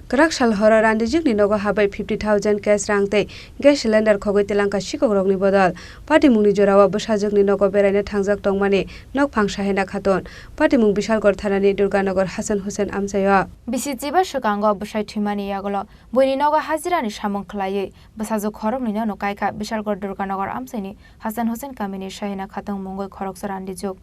Kraksal Horo Randijwk ni Nogo Habgwi 50,000 cash rangtei gas cylinder Khogwi Twlangkha Sikok rokni Bodol Patimungni jorao bwsajakni Nogo beraina thangjak tongmani nok phangsahina khaton Patimung Bishalgor thanani Durganagar Hasan Hussein amchayo BCG Shukango bwsai thimani yagolo boini Nogo hajirani samung khlaiwi bwsajuk khorokni no kaika Bishalgor Durganagar amchaini Hasan Hussein kamini sahina khatong mungoi Kraksal Randijwk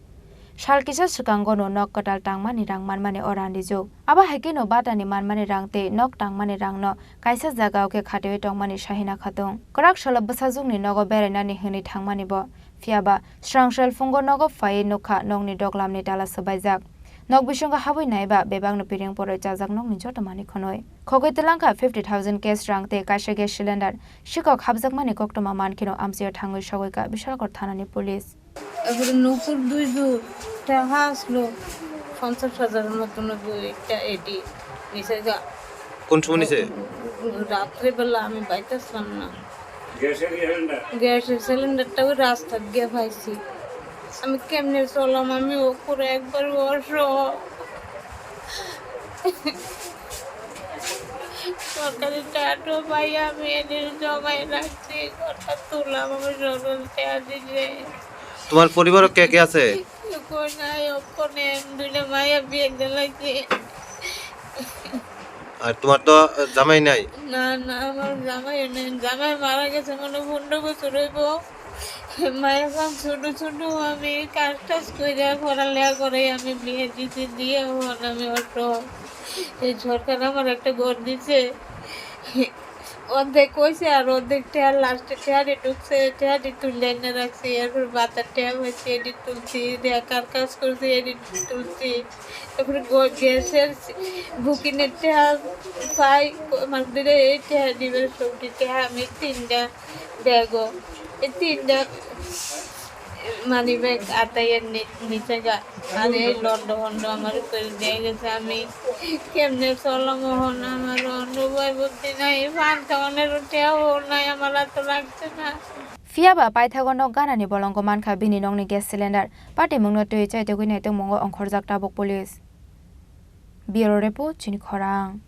Shalkisa Shukango no nok katal tangmani rang manmani o Randijwk aba haikino batani manmani rangte nok tangmani rangno kaisa jagao ke khatewi tongmani sahina khatong Kraksal bwsajukni Nogo berainani hini thangmani bo phiaba Srangshal fungo Nogo phai nokha nongni doglamni tala sabaijak nok bisunga habui naiba bebangno piring poroi chajak nokni jotomani khonoi Khogwi Twlangkha 50,000 cash rangte kaisa gas cylinder Sikok habjakmani koktoma mankino amsiyo thangoi sagoika Bishalgor thanani police এবারে নকুর দুইজু টাকা আসলো 50,000 মতন একটা এটি নিচে কোন সময় নিচে রাত্রে বেলা আমি পাইতেছিলাম না গ্যাসের সিলিন্ডারটাও রাস্তা গিয়ে পাইছি আমি কেমনে চললাম আমি ওপরে একবার সরকারি টাকাটা পাই আমি এদের জমাই রাখছি ঘরটা তুললাম আমার সরকারি টাকা দিলে তোমার পরিবার কে কে আছে আর তোমার তো জামাই নাই না না আমার জামাই নেই জামাই মারা গেছে মানে 15 বছর হইব মায়ের কাম ছোট ছোট আমি কাজ টাজ করে পড়ালেখা করে আমি বিয়ে দিতে দিয়ে আমি অটো এই সরকার আমার একটা ঘর দিছে অর্ধেক কইছে আর অর্ধেক টেয়ার লাস্টে টেয়ারে ঢুকছে টেয়ারে তুলে এনে রাখছি এরপর বাতার টেয়ার হয়েছে এডিট তুলছি কার কাজ করছি এডিট তুলছি তারপরে গ্যাসের বুকিংয়ের টেয়ার পাই আমার দিলে এই টেয়ার দিবে সবজি টেয়ার আমি 3টা ব্যাগও এই 3টা মানি ব্যাগ আতাইয়ের নিচে গা আর এই লন্ড ভন্ড আমার করে দিয়ে গেছে আমি কেমনে চললাম হন আমার অনুভব বুদ্ধি নাই পান খাওয়ানোর টেয়াও নাই আমার তো লাগছে না Fiaba paithagono ganani bolongko mankha bini nongni gas cylinder Patimungno tui chaite gui naitung mongo ongkhorjak tabok police Bureau report Chini Khorang